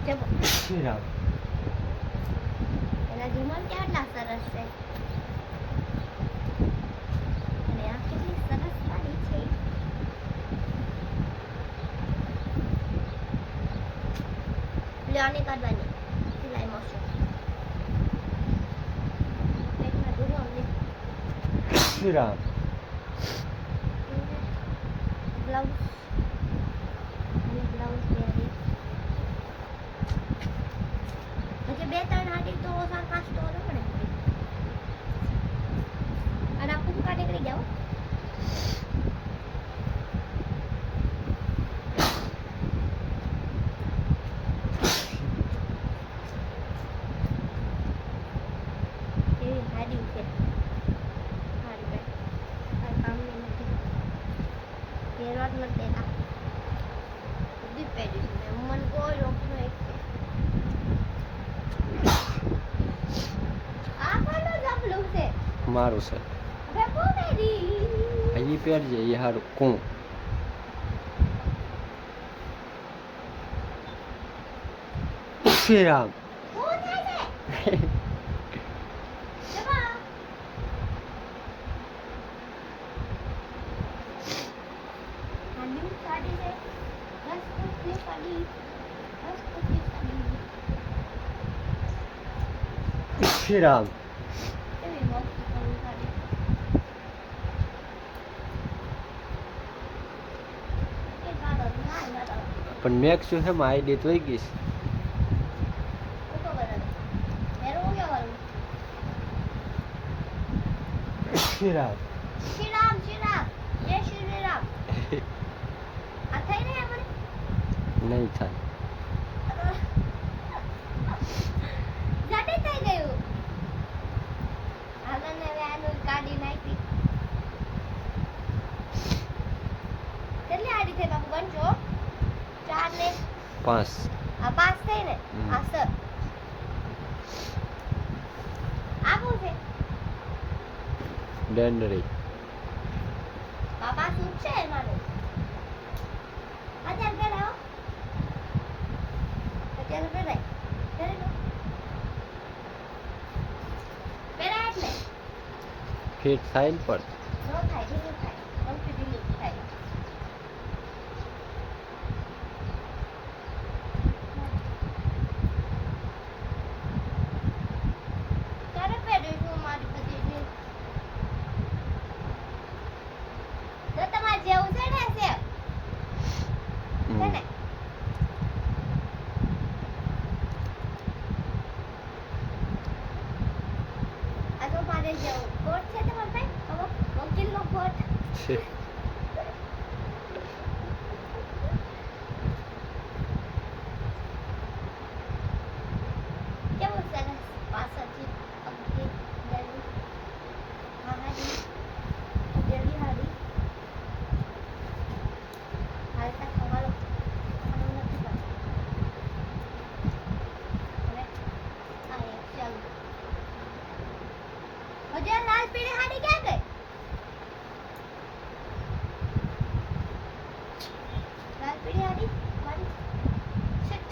જબો શ્રી રામ. એના જીવન કેટલા સરસ છે અને આ કેટલી સરસ વાળી છે. લેવાની કરવાની સિલાઈ મોશો પેટમાં દુરો અમને શ્રી રામ. બ્લાઉઝ અને બ્લાઉઝ પહેરી હજી 2-3 હાડી તો 4-5 તો રખડે અને આ કુંકા નીકળી જાવ એવી હાડી છે હાડી ભાઈ આ કામની નથી પહેરવા જ નથી દેતા બધી પહેરી છે મેં મને કોઈ રોકનો એક છે આ કોનો જબલું છે મારું છે હવે કો પહેરી અહીં પહેરજે એ હારું કું. શ્રી રામ. શું થાય છે જબા આ ન્યૂ સાડી છે બસ કુટલી સાડી શ્રી રામ. એવી મસ્ત સાડી સાડી એ ગાડો ના ગાડો પણ મેક્સું છે માં આઈડી તો ગઈ છે. ઉતો બરાબર એરો કે વાળું શ્રી રામ. શ્રી રામ જય શ્રી રામ આ થઈ ને આપણે નહીં થાય. જડે થઈ ગયું હાલને વેનું કાઢી નાખી કેટલી આડી થઈ બાપુ ગણજો 4 ને 5 આ 5 થઈ ને આ સર આવું છે ડેન્ડરી. બાબા શું છે મારું અત્યારે પહેરાવો અત્યારે પહેરાય પહેરી લો પહેરાય એટલે ફિટ થાય ને પણ નો થાય ઢીલું થાય હલકી ઢીલું થાય ક્યારે પહેરીશું મારી બધી જો તમારે જેવું છે ને સેવ છે ને આ તો મારે જેવું કોટ છે તમારા ભાઈ હવે વકીલનો કોટ છે. કેવું સરસ પાછળથી અગતી ગલી હા હાડી ગલી હાડી હાલતા ખવાલો ખાવાનું નથી પડતું હવે આ એક ચાલુ હજી આ લાલ પીળી હાડી ક્યાં ગઈ લાલ પીળી હાડી મારી શિટ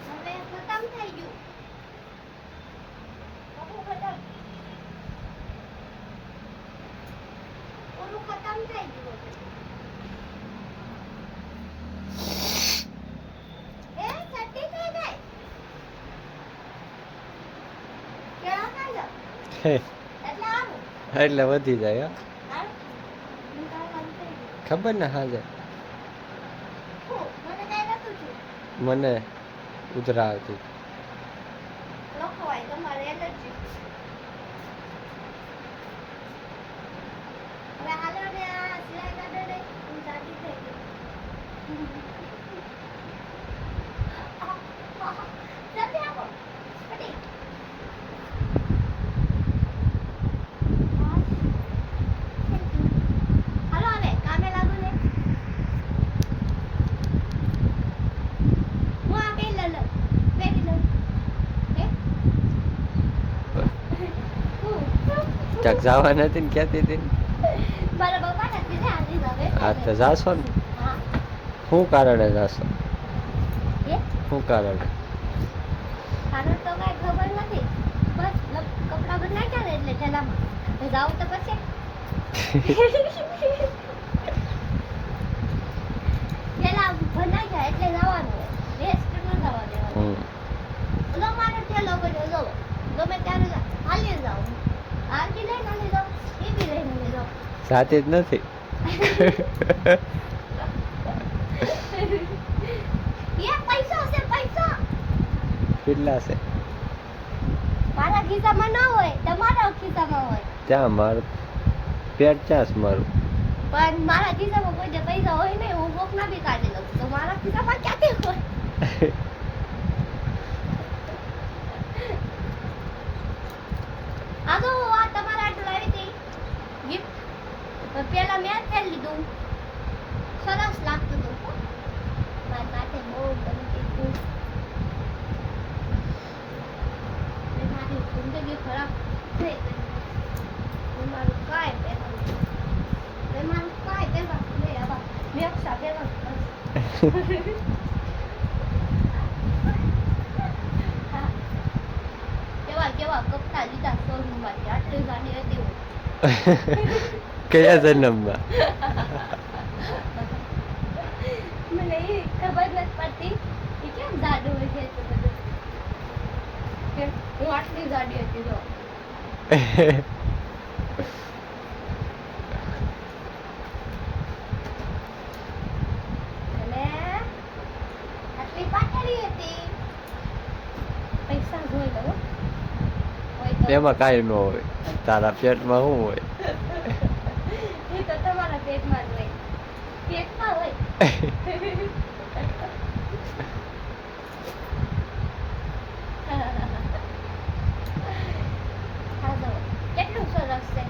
હવે ખતમ થઈ ગયું બાપુ ખતમ ઓલું ખતમ થઈ ગયું એ છઠ્ઠી થઈ ગઈ કેળા ખાઈ જાઓ એટલે આવું એટલે વધી જાય હો. હા નિકાલ થઈ ગયું ખબર ને હાજે મને કઈ નતું થયું મને ઉધરા આવતી. લખવાય તમારે એલર્જી હવે હાલો ને આ સિલાઈ કાઢે ને હું જાતી થઈ ગઈ જલ્દી આપો પડી હાલો હવે કામે લાગુ ને હું આ પહેરી લઉં ક્યાંક જવા નથી ને કહેતી હતી ને. મારા પપ્પા નથી જાતી હવે હા તો જાશો ને હા શું કારણે જાશો? એ શું કારણે? કારણ તો કઈ ખબર નથી. બસ કપડા બદલાઈ ને એટલે ઠેલામાં જાવ તો પછી ઠેલા બનાઈ જાય એટલે જવાનું હોય. રેસ્ટ ન થવા દેવાનું. ઓલો મારો ઠેલો પડ્યો જો ગમે ત્યારે હાલી જાવ. આરતી લઈને હાલી જાવ, એ બી લઈને હાલી જાવ. સાથે જ નથી. એ પૈસા છે પૈસા. કેટલા છે? મારા ખિસ્સામાં ન હોય, તમારા ખિસ્સામાં હોય. ત્યાં મારું પેટ ચાસ મારું. પણ મારા ખિસ્સામાં કોઈ જે પૈસા હોય ને હું કોકના બી કાઢી લઉં. તો મારા ખિસ્સામાં ક્યાંથી હોય? આ તો આ તમારા આટલું આવી હતી ગિફ્ટ. પેલા મેં જ પહેરી લીધું. સરસ લાગતું હતું. મારી માટે બહુ ગમતી હતું. મારી જિંદગી ખરાબ થઈ ગઈ. મારું કાંઈ પહેરવાનું મારું કાંઈ પહેરવાનું નહીં. આવા મેક્ષા પહેરવાનું કેવા કેવા કપડા લીધા શોરૂમ માંથી. આટલી ગાડી હતી હું. કયા જન્મમાં? મને એ ખબર નથી પડતી કે કેમ જાડું હોય છે એટલું બધું. કે હું આટલી જાડી હતી જો. અને આટલી પાતળી હતી. પૈસા જોઈ લો હોય તો. એમાં કાંઈ ન હોય. તારા પેટમાં શું હોય? એ તો તમારા પેટમાં જ હોય. પેટમાં હોય. હા તો કેટલું સરસ છે.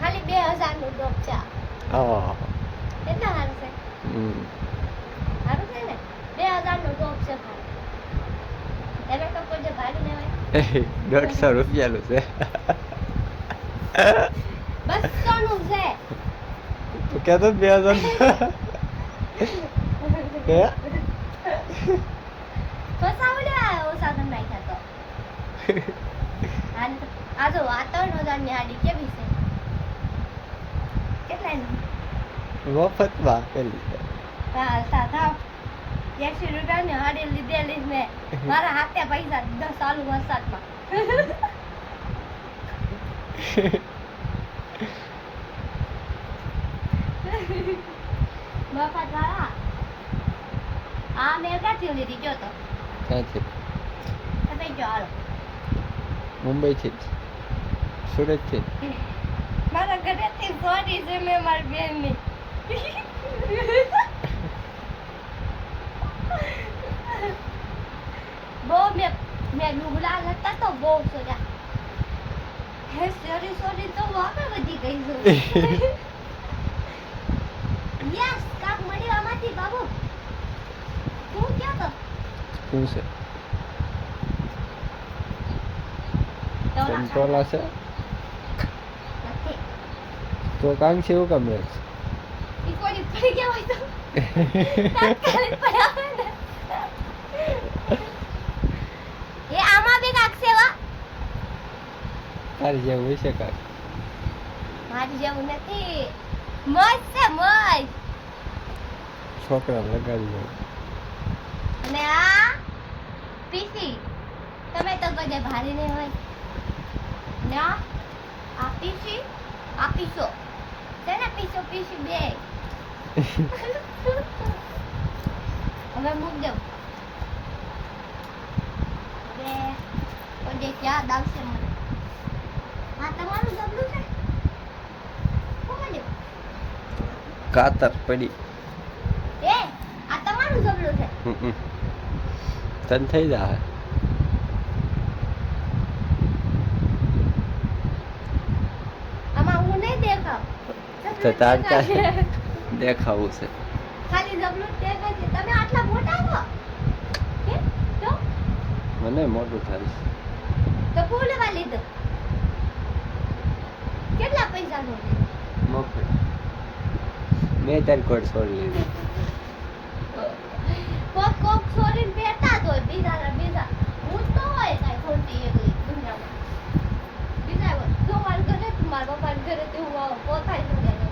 ખાલી 2000 નું ડોક છે આ. હા. કેટલા સારું છે. સારું છે ને. 2000 નું ડોક છે ખાલી. એને તો કોઈ જે ભાડી ને હોય. 150 રૂપિયાનું છે. 200 નું છે. તો કહેતો 2000. હે? ફસાવડ્યા ઓછા કરી નાખ્યા તો. આ જો આ 3000 ની હાડી કેવી છે. કેટલાની? મફતમાં પેલી. હા સાધા 80 રૂપિયાની હાડી લીધેલી મેં. મારા હાથે પૈસા 10 ચાલુ વરસાદમાં. મફત વાળા. આ મેં ક્યાંથી લીધી કયો તો? ક્યાંથી? તમે જો હાલો. મુંબઈથી જ. સુરતથી જ. મારા ઘરેથી સોરી છે મેં મારી બેનની. બહુ મેં લુગડા હતા તો બહુ સોજા. હે સોરી તો આગળ વધી ગઈ છું. યસ કાક મળી આમાંથી બાબુ. તું ક્યાં તો? શું છે? કંટ્રોલા છે? નથી. તો કાંગ છે એવું કામ રહે છે? ઈ કોઈ પડી ગયા હોય તો તાત્કાલિક પડ્યા હોય ને. એ આમાં બી કાક છે વા. તારી જેવું હોય છે કાંક? મારી જેવું નથી. મસ્ત છે મસ્ત. છોકરા લગાડી દો. અને આ પીસી. તમે તો કદે ભારી નહીં હોય. ને આ પીસી આ પીસો. છે ને પીસો પીસી બે. હવે મૂક દઉં. હવે કોઈ યાદ આવશે મને. આ તમારું જબલું છે. શું કર્યું? કાતર પડી. એ આ તમારું જબલું છે. તન થઈ જાય. આમાં હું નહીં દેખાવ. તો તાર દેખાવું છે. ખાલી જબલું જ દેખાય છે. તમે આટલા મોટા છો કે તો મને મોટું થાય છે. તો ફૂલ લેવા લીધું. કેટલા પૈસા નો? મફત. મેં તારી કોડ છોડી લીધી. છોરીને પહેરતા જ હોય બીજા હું તો હોય કાંઈ ખોટી એકલી દુનિયામાં બીજા જો મારા ઘરે મારા પપ્પાના ઘરે તે હું પોતાય ન જાય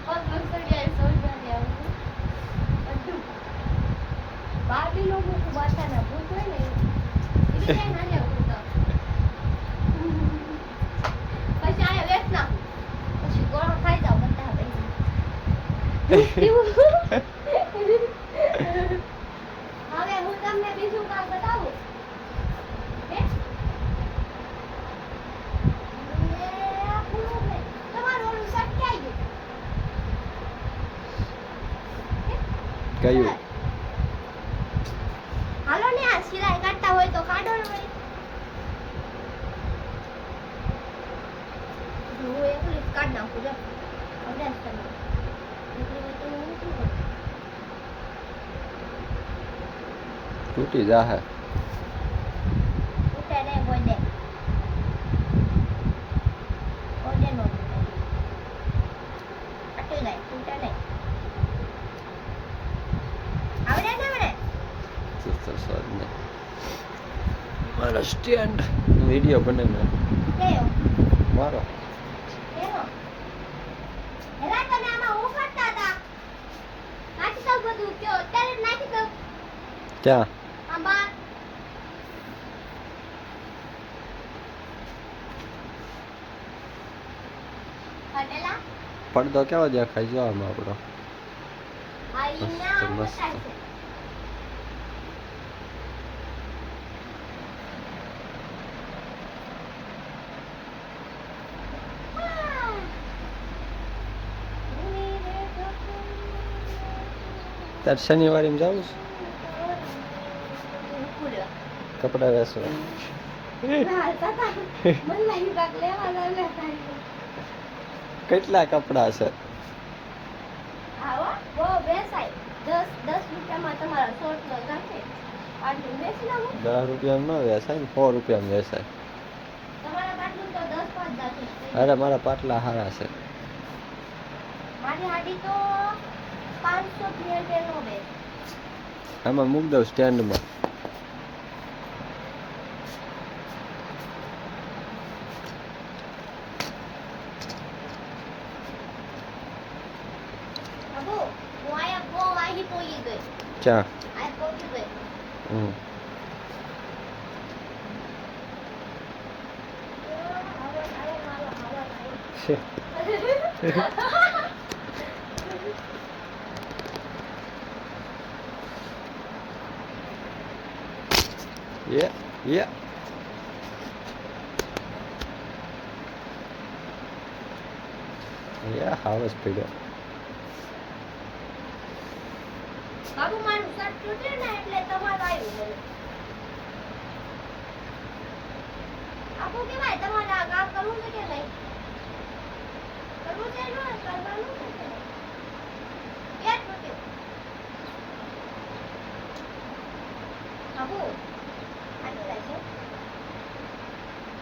પગ લસડિયા સોજવાની આવું બધું બારબી લોકો બાટાના ભૂત હોય ને એ બીજા નાને ભૂત પછી આયા વેચ નાખું પછી ગોળો ખાઈ જાવ બધા હવે હું તમને બીજું કામ બતાવું હે તમારું ઓલું શર્ટ ક્યાં ગયું કયું હાલો ને આ સિલાઈ કાઢતા હોય તો કાઢો ને ભાઈ હું એકલી જ કાઢ નાખું જો અભ્યાસ કરવાનો એકલી હોય તો હું શું કરું તૂટી જાહે ઉઠે ને બોડે બોડે નો ઉઠે અટકી જાય ઉઠે ને આવડે ને મને તો ને મારો સ્ટેન્ડ વિડિયો બનાવ્યો કેયો મારો કેનો હેલા તમે આમાં હું કરતા હતા નાખી દઉં બધું કયો અત્યારે જ નાખી દઉં ક્યાં આમાં કટેલા પડદો કેવો દેખાય જો આમાં આપણો આ ઈના મસ્ત. બતાય છે તાર શનિવારે જાવું છે કપડા વેસવા કેટલા કપડા છે 10 રૂપિયામાં ન વેસાય ને 100 રૂપિયામાં વેસાય અરે મારા પાટલા હારા છે આમાં મૂક દઉં સ્ટેન્ડમાં ક્યાં હમ Yeah, yeah. Yeah, હાવસ પડ્યો બાબુ મારું શર્ટ તૂટે ને એટલે તમારું આવ્યું મને આપું કેવાય તમારે આ કામ કરવું છે કે નહીં કરવું છે ને કરવાનું છે કે નહીં ક્યાં તૂટ્યું બાબુ આટલું લાગશે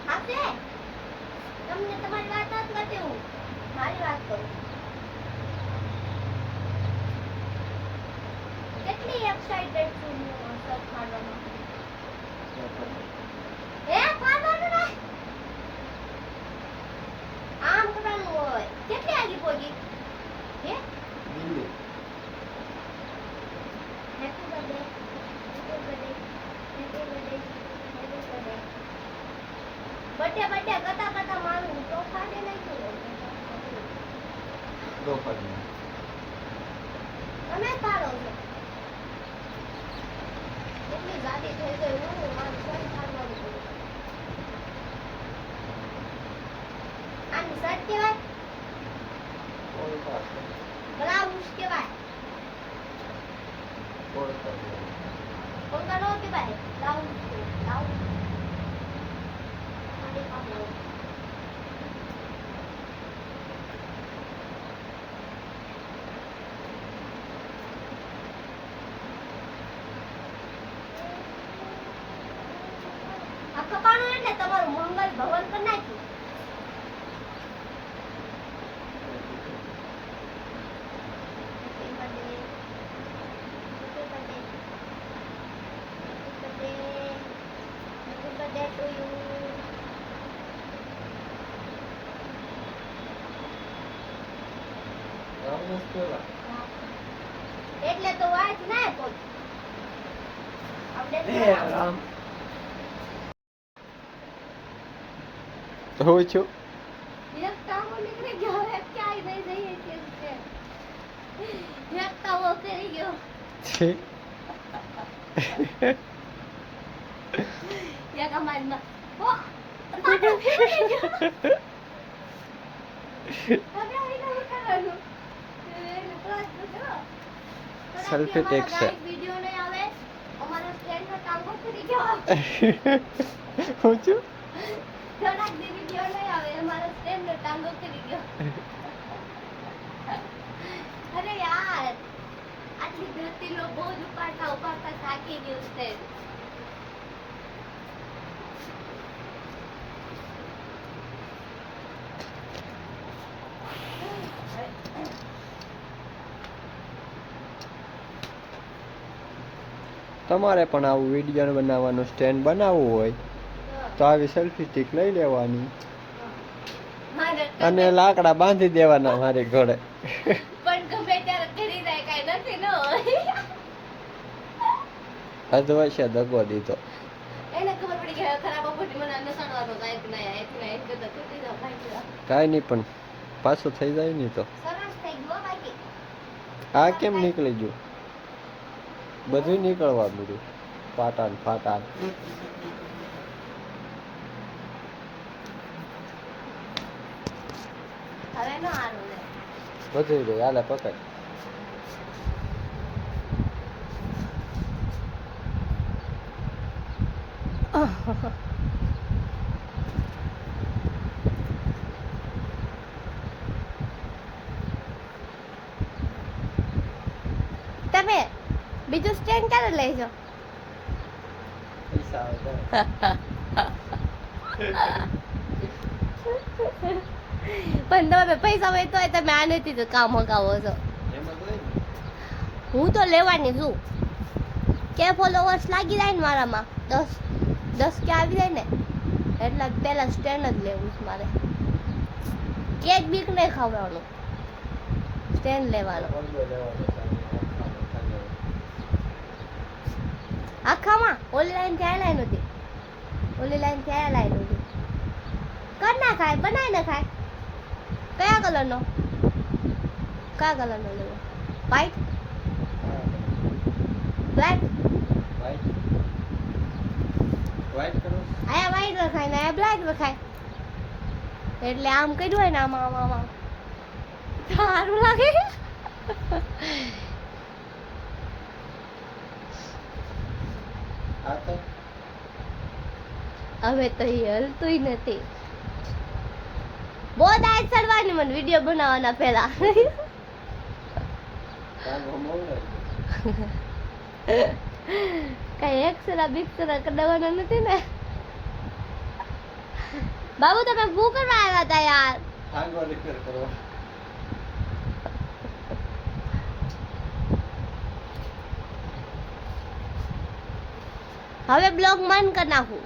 આપશે તમને તમારી વાત નથી કરતી હું મારી વાત કરું કેટલી એક્સાઇટેડ છું હું સર ખાવામાં હે ખાવાનું ને આમ કરવાનું હોય કેટલી આગી પહોંચી હે હેપી બર્થડે બર્થડે કરતા મારું તો ખાડે નાખ્યું તમે પાડો છો એટલી જાડી થઈ ગઈ હું મારું શર્ટ કાઢવાનું પડ્યું આની શર્ટ કહેવાય બ્લાઉઝ કહેવાય કોણકા નો કહેવાય બ્લાઉઝ બ્લાઉઝ આની પાડો કપાણું એટલે તમારું મંગલ ભવન કરી નાખ્યું એટલે તો વાંચ ના પોત રામ હું છું એક ટાંગો નીકળી ગયો હવે ક્યાંય નહીં જઈએ કેમ છે એક ટાંગો કરી ગયો એક અમારી ઓ પાટો ફેરી ગયો હવે આઈને શું કરવાનું એને પ્રશ્ન કરો સેલ્ફી ટેક છે વિડિયો નહીં આવે અમારો સ્ટેન્ડ નો ટાંગો ફરી ગયો હું છું થોડાક દી વિડિયો નહીં આવે અમારો સ્ટેન્ડ નો ટાંગો ફરી ગયો અરે યાર આટલી ધરતીનો બોજ ઉપાડતા ઉપાડતા થાકી ગયું છે તમારે પણ આવું વિડીયો બનાવવાનું સ્ટેન્ડ બનાવવું હોય તો આવી સેલ્ફી સ્ટિક લઈ લેવાની અને લાકડા બાંધી દેવાના મારી ઘોડે પણ ગમે ત્યારે કરી જાય કાઈ નથી ન હોય અધવશ્ય દગો દીધો એને ખબર પડી કે ખરાબ ફોટી મને નસણવાનો જાય કે નહીં એટલે એક તો તૂટી જાવ ભાઈ કાંઈ નહીં પણ પાછું થઈ જાય નહીં તો સરસ થઈ ગયો બાકી આ કેમ નીકળી ગયું બધું નીકળવા મળ્યું પાટાન ફાટાન હવે નો આરું લે બધું રે હાલે પકડ તમે બીજું સ્ટેન્ડ ક્યારે લઈજો પૈસા આવે પણ તમે પૈસા હોય તોય તમે આ નથી તો કામ મગાવો છો એમાં તો હોય હું તો લેવાની છું કે ફોલોવર્સ લાગી જાય ને મારામાં 10 કે આવી જાય ને એટલે પહેલા સ્ટેન્ડ જ લેવું છે મારે કેક બીક નહીં ખાવાનું સ્ટેન્ડ લેવાનો આખામાં ઓલી લાઈન થી આ લાઈન હતી ઓલી લાઈન થી આ લાઈન હતી કર ના ખાય બનાય ના ખાય કયા કલરનો કયા કલરનો લેવો વ્હાઈટ બ્લેક વ્હાઈટ કરો આયા વ્હાઈટ રખાય ને આયા બ્લેક રખાય એટલે આમ કર્યું હોય ને આમાં આમાં આમાં સારું લાગે આ તો હવે તો એ હલતુંય નથી બહુ દાયત ચડવાની મને વિડીયો બનાવવાના પહેલા કઈ એક્સરા બિક્સરા કઢાવવાના નથી ને બાબુ તમે શું કરવા આવ્યા હતા યાર ટાંગો રિપેર કરવા હવે બ્લોગ મન કરી નાખું